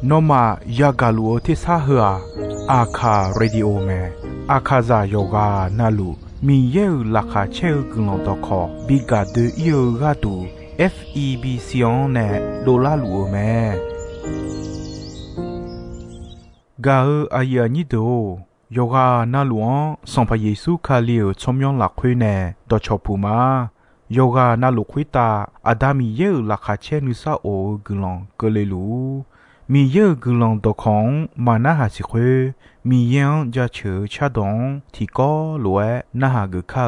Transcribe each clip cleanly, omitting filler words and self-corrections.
นอมายากาลูที่ซาเหืออาคาเรดิโอเมอาคาซาโยกานาลูมีเยอลักคาเชลกุลองตอคอบิกาเดเยกาตู FEB ซิออนเนโดลาลูเมกาอายานิโดโยกานาลวงสองพระเยซูคาเลียวชมยองหลักคุยเนดอชอปูมาโยกานาลุคุยตาอาดามีเยอลักคาเชนุซาโอกุลองเกเลลูมีเยอะกุลองตอของมานาหาสิเควมียังจะเชื่อชาดงที่ก็รวยนาหากข้า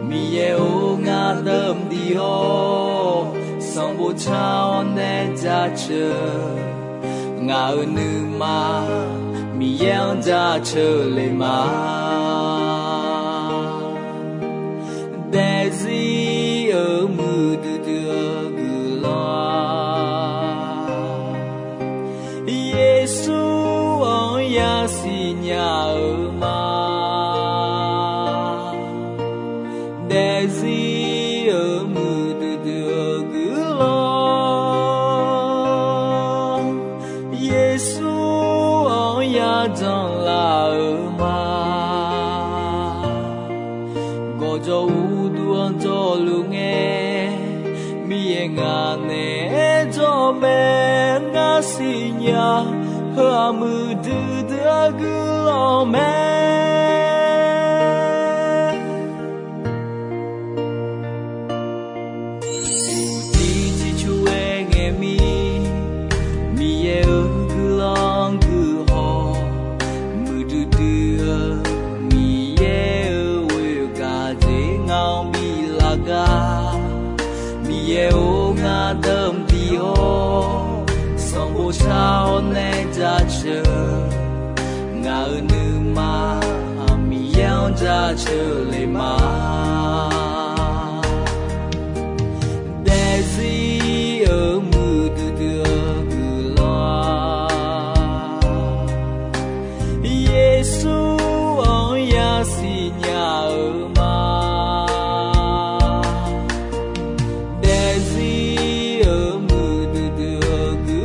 มีเยโองาเดิมดีโอสองบุชาวเนจะเชื่องาหนึ่งมามียังจะเชื่อเลยมาแต่สิมือดื้อกุลาเยซูอยาสิญามา和木的个老妹，无地之处的爱咪，咪也个浪个好，木的咪也为个这样咪拉个，咪也有个等的哦。Song sao ne ra chờ ngờ nữ ma mi yang ra chờ lệ ma để gì ở mưa đưa cứ lo Giêsu ơi ya si nhà ở ma để gì ở mưa đưa cứ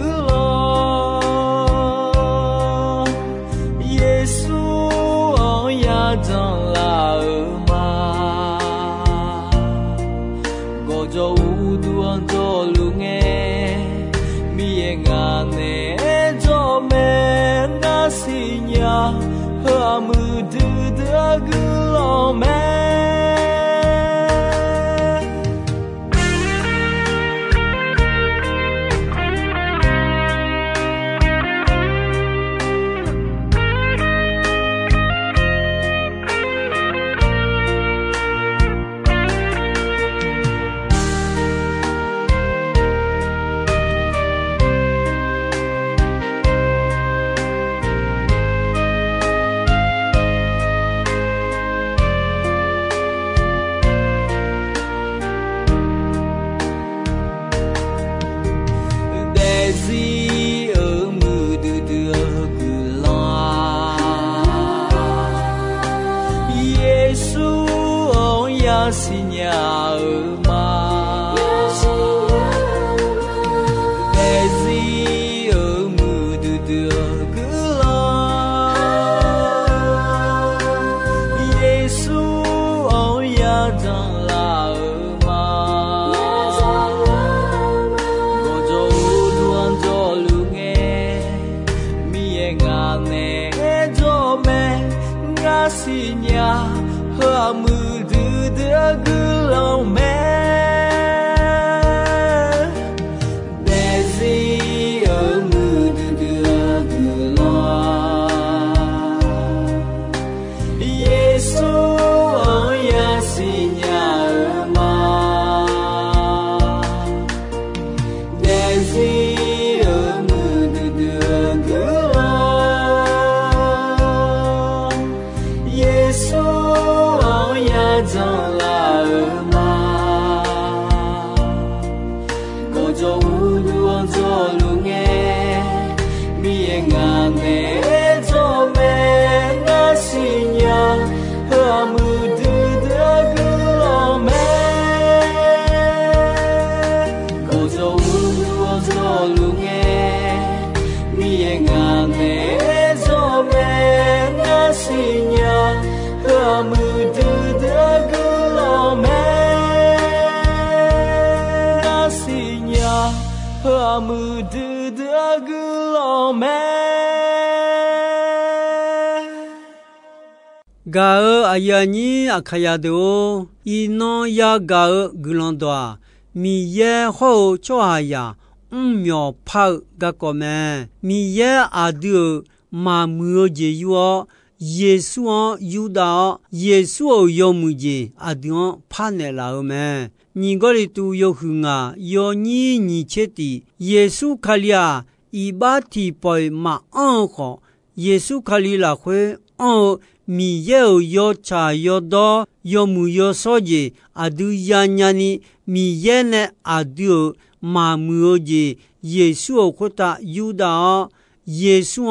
和木的个老妹。Giêsu ơi ya si nhà mu du da gu lo me ga ayani akayado ino ya ga gulondwa mi ye ho choaya myo pha ga kome mi ye adu ma mu je yo Yesu Yuda Yesu yo mu je adu pha ne la me ni gori tu yo hunga yo ni cheti Yesu khalia ibati poi ma ko Yesu khali la khwe mi ye yo cha yo do yo mu yo so je adu ya nyani mi ye ne adu ma mu je Yesu khota Yuda Yesu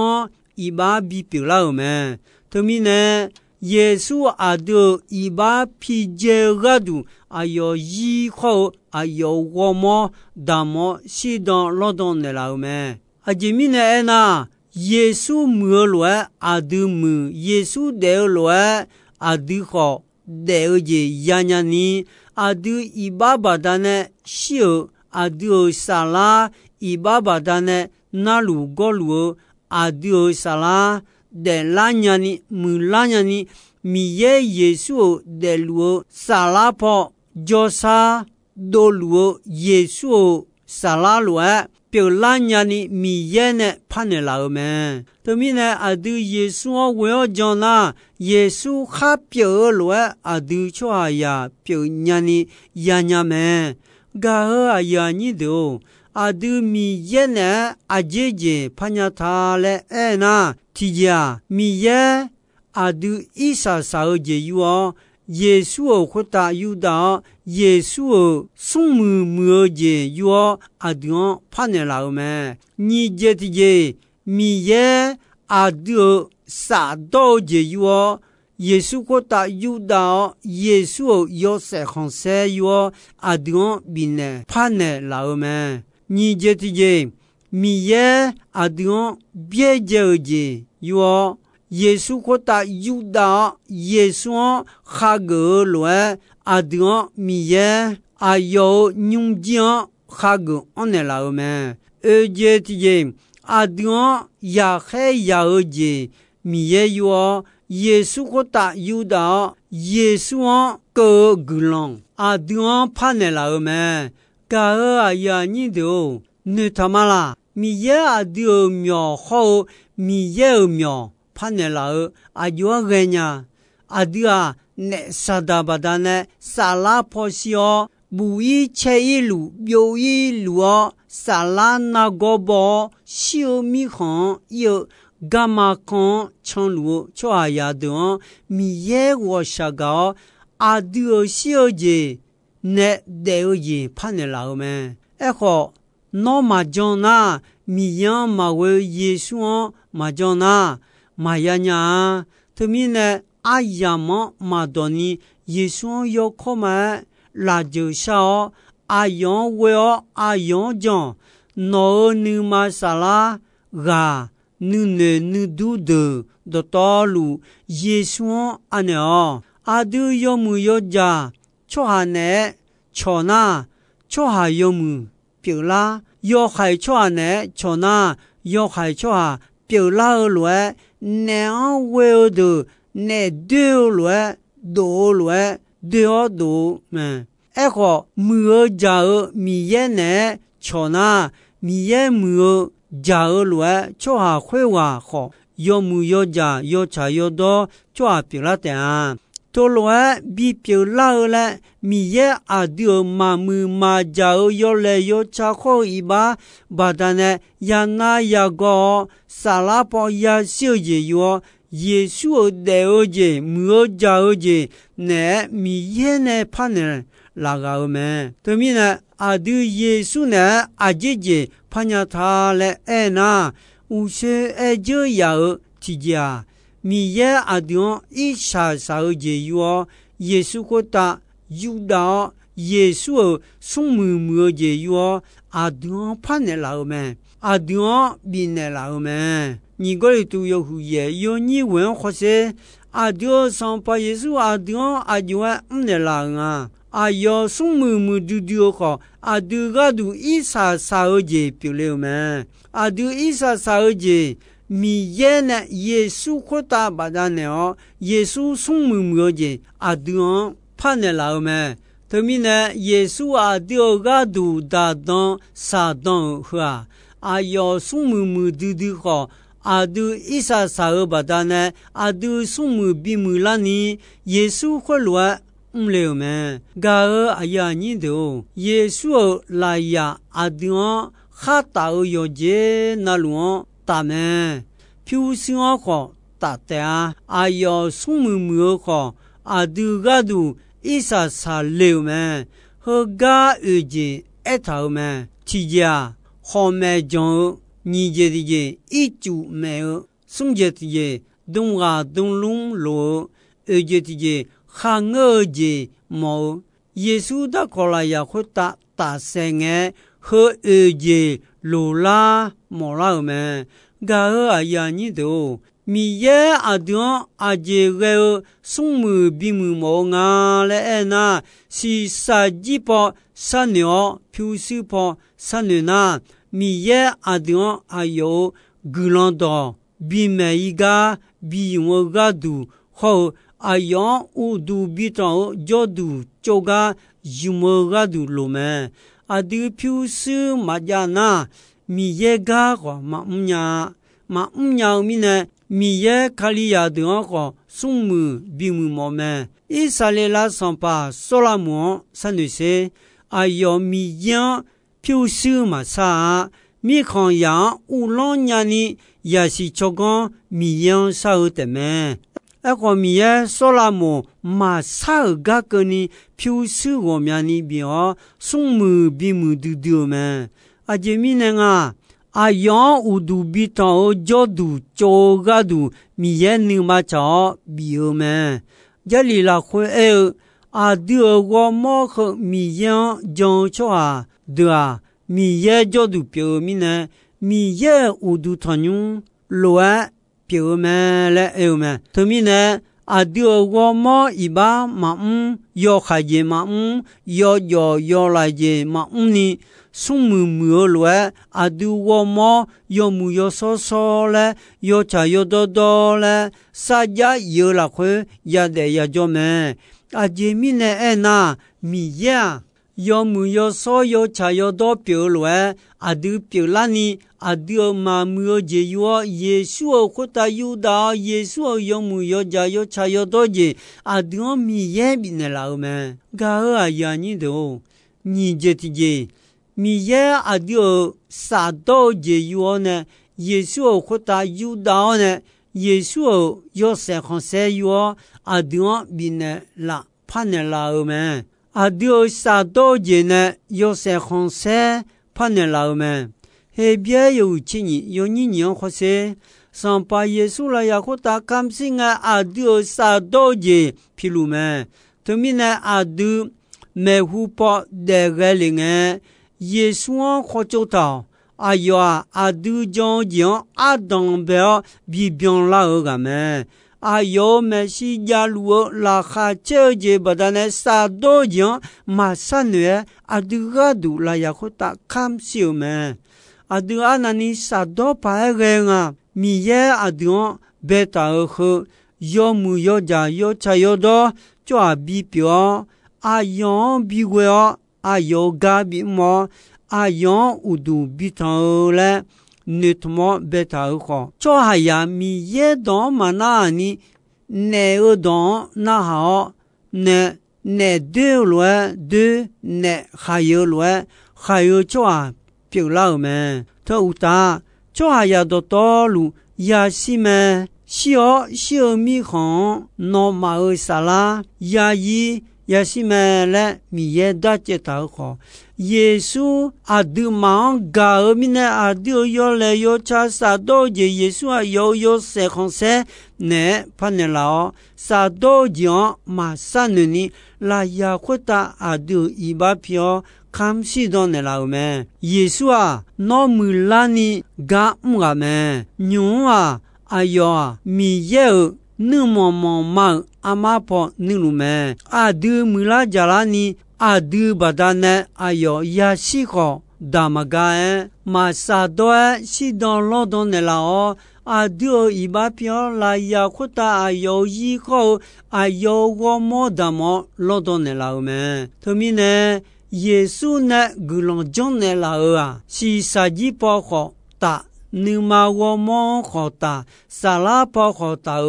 iba bi pila me to mi ne Yesu adu iba pi je gadu ayo yi kho ayo wo mo da mo si don lo don ne la me ajimi ne na Yesu mu lo adu mu Yesu de lo adu kho de je yanya ni adu iba badane shio adu sala iba badane nalu golu adu sala de lanyani mu lanyani mi ye Yesu de luo sala po josa do luo Yesu sala lo pe lanyani mi ye ne phane la me to mi ne adu Yesu we jona Yesu kha pe lo adu chwa ya pe nyani yanya me ga ya ni do adu mi ye ne ajeje phanya tha le na tija mi ye adu isa sa je yu Yesu khota Yuda Yesu sumu mu je yu adu phane la me ni je tije mi ye adu sa do je yu Yesu khota Yuda Yesu yo se khonse yu adu bine phane la me ni je tije mi ye adu bie je yu Yesu khota Yuda Yesu khago lo adu mi ye ayo nyungjian khago on la me je tije adu ya khe ya je mi ye yu Yesu khota Yuda Yesu ko gulong adu phane la me ga ya ni do ne tamala mi ye adu myo ho mi ye myo phane la ayo genya adia ne sadabada ne sala posio bui cheilu byo yi luo sala na gobo shio mi khon yo gama kon chonlu chwa ya do mi ye wo shaga adio shio je ne de ye phane la me ekho no ma jona mi yan ma we Yesu ma jona Mayanya to mi ne ayamo madoni Yesu yo koma la jo sha ayon we ayon jon no ni masala ga nu ne nu du de tolu Yesu ane adu yo mu yo ja cho ha ne cho na cho ha yo mu pi la yo hai cho ne cho na yo hai cho ha pi la lo ne we do ne do lo do me eko mu ja mi ye ne chona mi ye mu ja lo cho ha khwe wa kho yo mu yo ja yo cha yo do cho a pi la ta to lo bi pi la la mi ye a dio ma mu ma ja yo le yo cha kho i ba da ne ya na ya go sala po ya siu je yo Yesu de oje mu ja oje ne mi ye ne phane la ga me to mi na adu Yesu ne ajeje phanya tha le na u she ejo ya ti ja mi ye adu isa sa oje yo Yesu ko ta Yuda Yesu sung mu je yo adu phane la me adu bi ne la me你个里都有也有你问或是阿丢上把耶稣阿丢阿丢呢啦啊ယောဆုမှုမှုဒူဒူခေါ်အဒူကဒူဣစာစာအကျေပြုလေမယ်အဒူဣစာစာအကျေမီယေနဲ့ယေစုခတ်တာဘာသာနဲ့ယေစုဆုမှုမှုကျေအဒူဖတ်နေလာမယ်သမီးနဲ့ယေစုအဒူကဒူဒါဒွန်စာဒွန်ဟွာအယောဆုမှုမှုဒူဒူခေါ်အဒူဣစာစာဘာသာနဲ့အဒူဆုမှုဘီမူလာနီယေစုခတ်လွတ်လေမယ်ဂါအယာညင်းတို့ယေစုလာယာအဒွန်ခါတာယောဂျေနလွန်တာမဲဖြူစင်ခေါ်တာတဲ့အယောဆုမှုမှုခေါ်အဒူကဒူဣစာစာလေမယ်ဟဂါအဂျေအထောမဲချီကြဟောမဲဂျုံညီကျေဒီကျေဣကျူမဲဆုံကျေတီကျေဒုံဂါဒုံလုံးလိုအဂျေတီကျေခါငေကျေမောယေစုဒခေါ်လာယခွတ်တာဆဲငဲဟေအကျေလိုလာမောလာမဲဂါအယာညိတိုမီယေအဒွန်အကျေရေဆုံမှုဘီမှုမောငါလဲနာစီစာဂျီပေါ်ဆန်ညောဖြူစုပေါ်ဆန်နနာမီယေအဒွန်အယောဂူလွန်တော်ဘီမေီဂါဘီဝဂါဒူဟောအယောဥဒူဘီတောဂျောဒူဂျောဂါယူမောဂါဒူလိုမဲအဒူဖြူစုမဂျာနာမီယေဂါကောမအညာမီနေမီယေခလီယာဒွန်ကောဆုမှုဘီမှုမောမဲဣဆာလေလာဆောင်ပါဆိုလာမွန်ဆန်နုစေအယောမီယံဖြူစုမဆာမိခွန်ယံဥလွန်ညာနီယာစီချောကွန်မီယံဆောက်တဲ့မဲအခုမီယေဆိုလာမွန်မဆာဂကနီဖြူစုကိုများနီပြောဆုမှုဘီမှုဒူဒူမဲအဂျေမီနငါအယောဥဒူဘီတောဂျောဒူဂျောဂါဒူမီယေနီမချောဘီယိုမဲဂျလီလာခွေအဒူဝမောခမီယံဂျုံချောဟာဒွာမီယေဂျောဒူပြိုမီနေမီယေဥဒူထညုလောပြိုမဲလဲမဲသမီးနေအဒူဝမောဣဘာမအုံယောခါဂျေမအုံယောလာဂျေမအုံနီဆုမှုမျိုးလွယ်အဒူဝမောယောမှုယောစောလဲယောချာယောတော်လဲစာကြယောလာခွေရတဲ့ရကြောမဲအဂျေမီနဲ့အနာမီယာယောမှုယောစောယောချာယောတော်ပြလွယ်အဒူပြလာနီအဒူမာမျိုးဂျေယောယေရှုခွတ်တယူဒါယေရှုယောမှုယောဂျာယောချာယောတော်ဂျေအဒူမီယေဘီနေလာမဲဂါအယာညိတိုညီဂျေတီဂျေမီယေအဒူစာတော့ဂျေယောနဲ့ယေရှုခွတ်တယူဒါနဲ့ယေရှုယောဆေခွန်ဆေယောအဒူဘီနေလာဖာနေလာမဲအဒူစာတော့ဂျေနဲ့ယောဆေခွန်ဆေဖာနေလာမဲဟေဘယေယုချင်းယောညညောခဆေစံပါယေစုလာယခွတ်တကမ်စင်ငါအဒူစာတော့ဂျေဖီလူမဲတမီနေအဒူမေဟုပေါ်ဒေဂလငယ်ယေရှုခေါ်ကြတော့အယောအဒူကြောင့်အဒံဘေဘီဗျွန်လာကမဲအယောမရှိကြလူလာခါချေဂျေဘဒနဲ့စာဒိုကြောင့်မဆန်နွေအဒူဂဒူလာယခတာခမ်စီမဲအဒူအနနီစာဒိုပါရေငါမီယေအဒူဘေတာခယောမှုယောဂျာယောချယောတော်ကြွဘီပြောအယောဘီဝေအယောဂါဘီမောအယောဥဒူဘီတောလဲနစ်မောဘေတာခေါ်ချောဟာယာမီယေတော်မနာနီနေဥတော်နာဟောနေဒေလွယ်ဒေနေခါယောလွယ်ခါယောချောပြုလောက်မဲထို့တာချောဟာယာတော်လူယာစီမဲရှောမီခွန်နောမာဝဆလာယာယီယရှိမဲလဲမီယေဒတ်ချတောခေါ်ယေရှုအဒူမောင်ဂါမီနေအဒူယောလေယောချာစာတော့ယေရှုအယောဆေခွန်ဆေနေဖနေလောစာတော့ကြောင့်မဆန်နီလာယာခွတ်တာအဒူဤဘာပြောခမ်စီတော့နေလောမဲယေရှုအနောမူလာနီဂါမမဲညွန်အယောမီယေနုမောမောမော阿妈婆尼鲁门阿德穆拉加拉尼阿德巴达呢阿有亚西口达玛嘎马萨多西当劳动的老阿德伊巴表拉亚库达阿有以后阿有我莫达莫劳动的老们，他们呢耶稣呢古龙中的老啊是啥子包好大。你嘛我莫好大，沙拉包好大，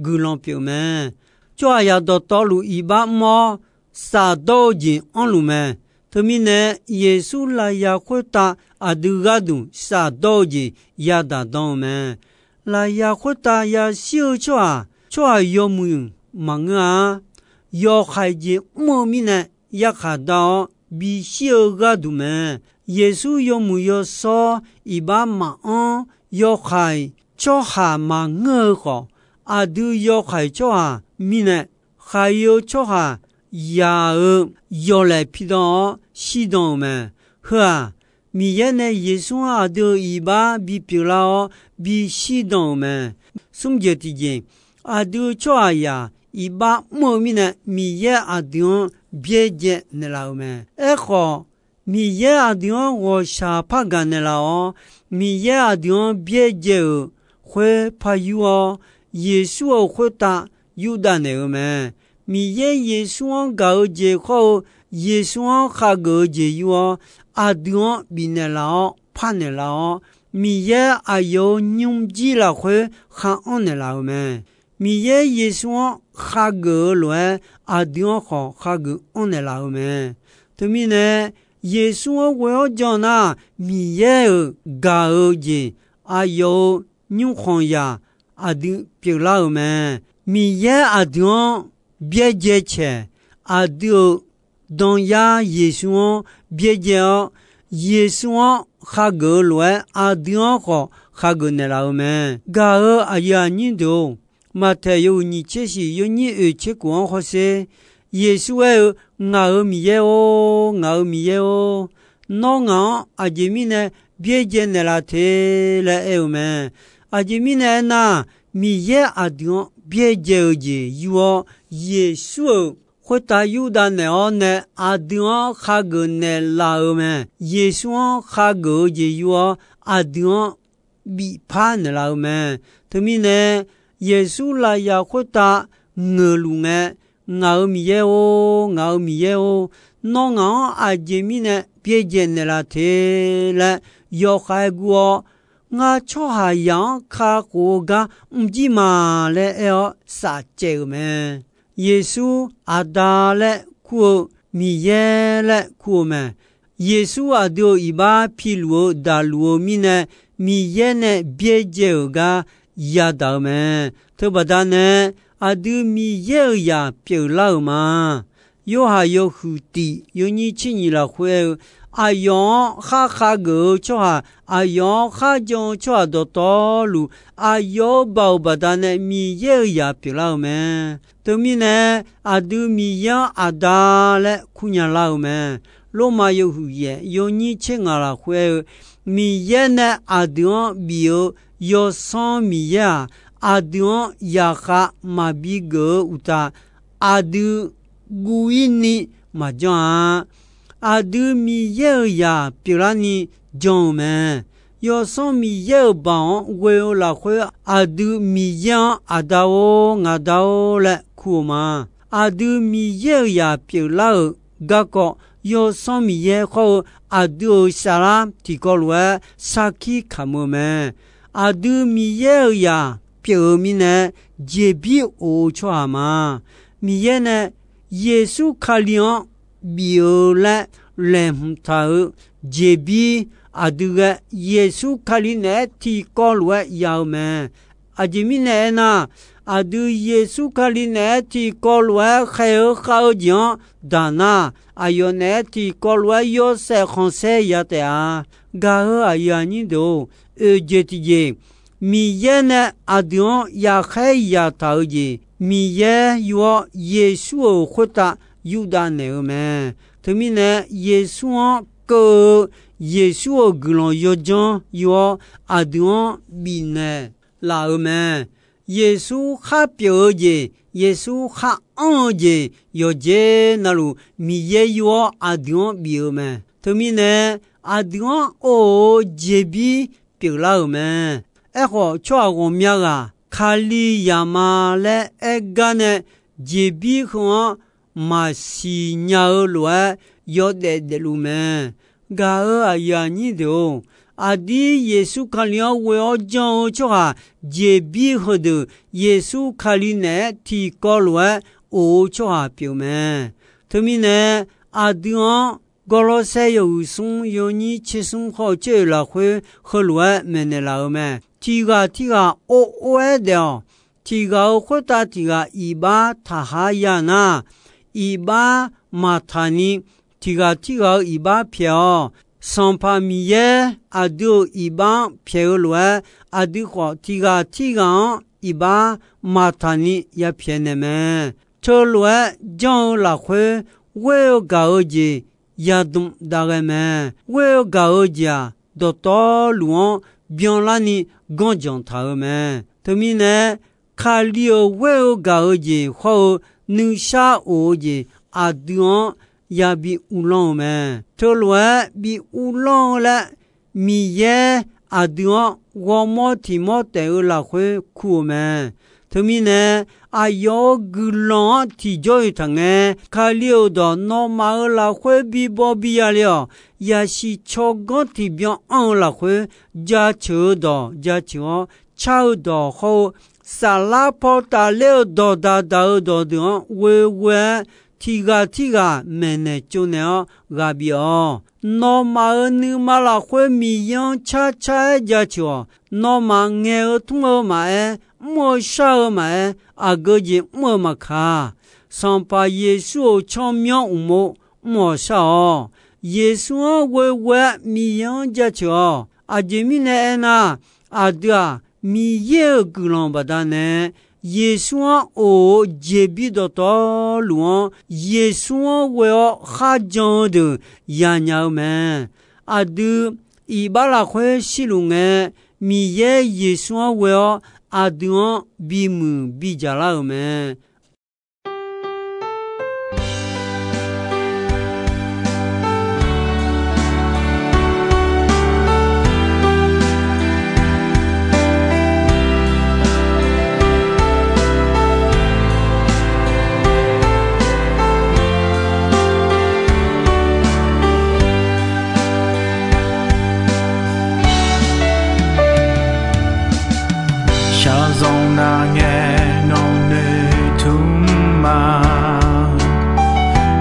古龙表面，就要到道路一把莫沙道进安路面，他们呢耶稣来呀会打阿杜嘎杜沙道进呀打到面，来呀会打呀小就要没用忙啊，要孩子莫名呢呀看到比小嘎杜面。耶稣有没有说一把马鞍要害叫下马鹅好，阿都要害叫下米呢，还有叫下鸭儿要来批到西东们，呵啊，米也呢耶稣阿都一把比表了比西东们，送节之间阿都叫下呀一把莫米呢米也阿都别节那老们，好。米耶阿丁我下帕干的啦哦，米耶阿丁别接哦，会怕有哦，耶稣会打有的那个们，米耶稣搞接好，耶稣还搞接有哦，阿丁比那啦哦，怕那啦哦，米耶阿有牛鸡啦会喊安那啦们，米耶稣还搞乱，阿丁好还搞安那啦们，他们呢？耶稣我要讲那米耶嘎尔节阿有牛黄呀阿丁别老们米耶阿丁别节切阿丁当呀耶稣别节耶稣哈个乱阿丁好哈个那老们嘎尔阿呀你都马太有你这些有你切光好些。耶稣ngao mi ye o no ngao ajemi ne bieje ne la the la e me ajemi ne na mi ye adion bieje oje yo yesu khota yuda ne on ne adion khago ne la me yesu khago je yo adion bi pa ne la me tumi ne yesu la ya khota ngelu me ngao mi ye o no ngao a jemi ne bie je ne la the la yo khai guo nga cho ha yang kha ko ga mji ma le e sa che me yesu ada le ku mi ye le ku me yesu adio iba philuo da luo mi ne mi ye ne bie je ga ya da me to bada ne adu mi ye ya piu lao ma yo ha yo hu ti yo ni chi ni la hue ayon ha go cho ha ayon ha jong cho do to lu ayo bao bada ne mi ye ya piu lao me to mi ne adu mi ya ada le kunya lao me lo ma yo hu ye yo ni chi nga la hue mi ye ne adu bio yo son mi ya adion yaka mabigo uta adu guini majan adu mi ye ya pirani jome yo son mi ye ban we la khwe adu mi yan adao ngadao le kuma adu mi ye ya pila gako yo son mi ye kho adu sara tikolwe saki kamome adu mi ye ya表明呢，洁比恶错嘛，米耶呢，耶稣卡亮表了人头洁比阿杜个耶稣卡里呢提高了要么，阿杰米呢那阿杜耶稣卡里呢提高了还有好讲，但那阿有呢提高了有些红色呀的啊，噶个阿呀你都杰提杰。米耶呢阿丁呀海呀陶吉米耶有耶稣回答犹大那个们，他们呢耶稣个耶稣个人有讲有阿丁比呢老们耶稣还表姐耶稣哈节有节那路米耶有阿丁比尔们，他们呢阿丁节比比拉们，好抓我们啊，卡里亚马来个呢节比和马西亚尔罗有的路们，噶阿呀你的。阿弟耶稣卡里我要讲就啊，杰比和的耶稣卡里呢提高了我就啊表明，他们呢阿弟啊，高老师有送有你七送好这了会和罗门的老们，提个我的，提个或打提个一把他哈呀那，一把马塔尼，提个一把票。上帕米耶阿杜一把票罗阿杜话提个一把马塔尼也骗你们，这罗将拉回我要搞的也懂大概们，我要搞的到大路边那里刚讲他们，他们呢看了我要搞的或能下我的阿杜。也比乌浪们，这罗比乌浪了，米耶阿多我莫提莫带了会苦们，他们呢阿要个浪提着一趟哎，看了到那马了会比包比呀了，也是超个提边安了会加球超到后，沙拉跑打了到的喂。提个门呢就呢个表，那马你马拉会米样恰家球，那马爱通买，莫少买，阿个人莫嘛卡，上把耶稣长命莫少，耶稣为米样家球，阿姐米呢那阿的米也个啷不达呢？耶稣杰比的道路，耶稣我要哈讲的呀鸟们，阿的一把拉会西路哎，米耶稣我要阿的比姆比加拉们。那年农的土马，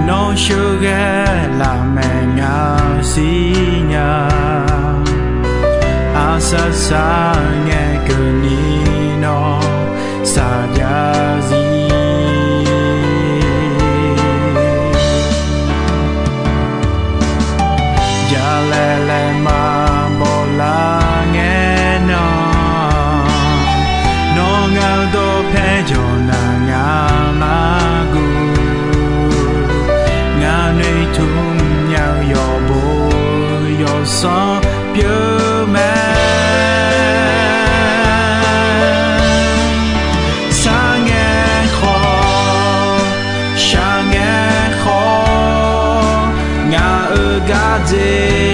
农学个拉美亚西亚，阿萨萨耶个尼诺萨加西，加勒勒马波拉耶诺。都陪着那呀马古，那内土要有不有伤表妹，上眼好，上眼好，俺儿家子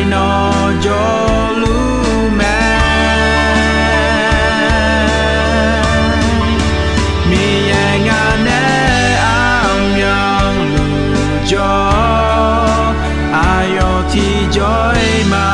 那就。Joy ma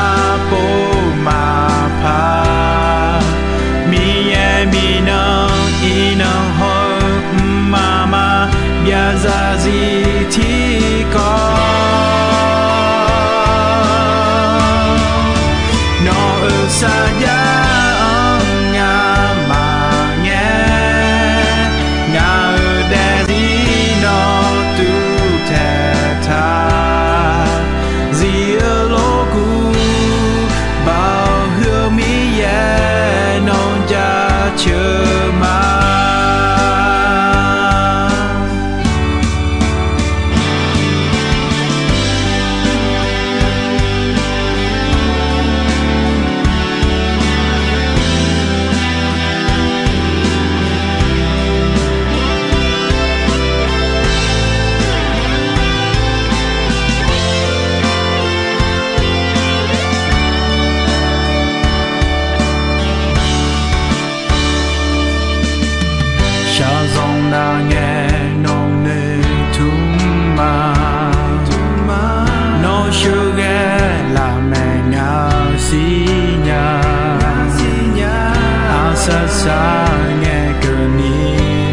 sa nghe cơ ni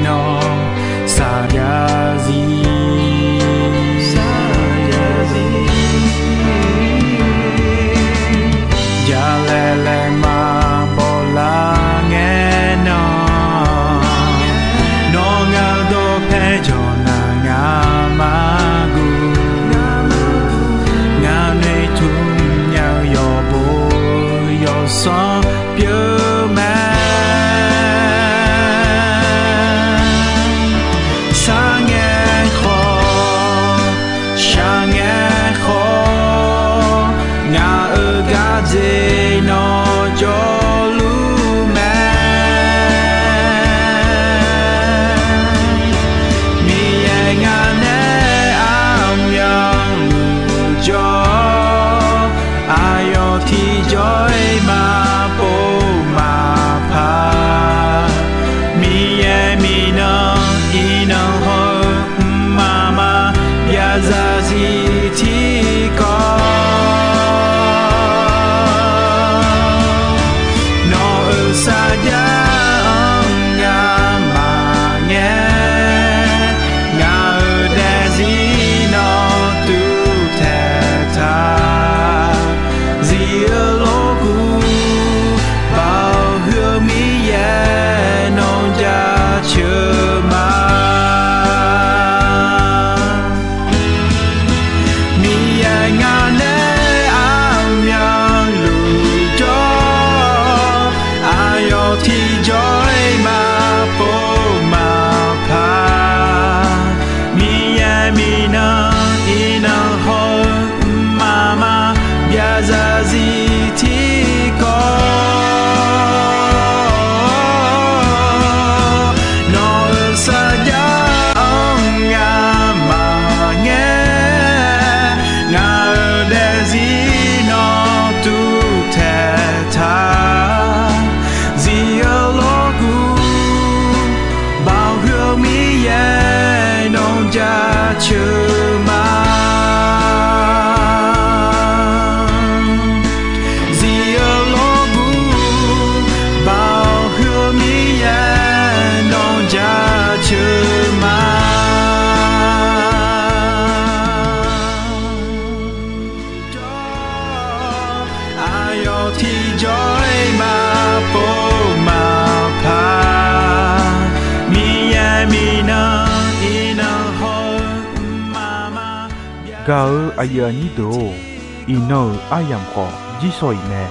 nó sa ya gì ya lele ma bo la nghe nó ngao do phe cho na nga ma gu ngao nei thum nhau yo bo yo so pure man gao aya ni do ino ayam ko jisoi me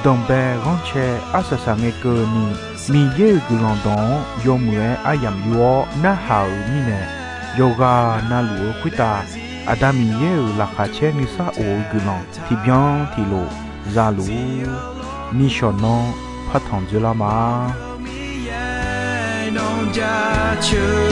dombe gonche asasa nge ko ni mi ye gulon don yomue ayam yo na hau ni ne yoga na lu kwita adami ye la kha che ni sa o gulon ti bien ti lo za lu ni shono phathong jula ma ja chu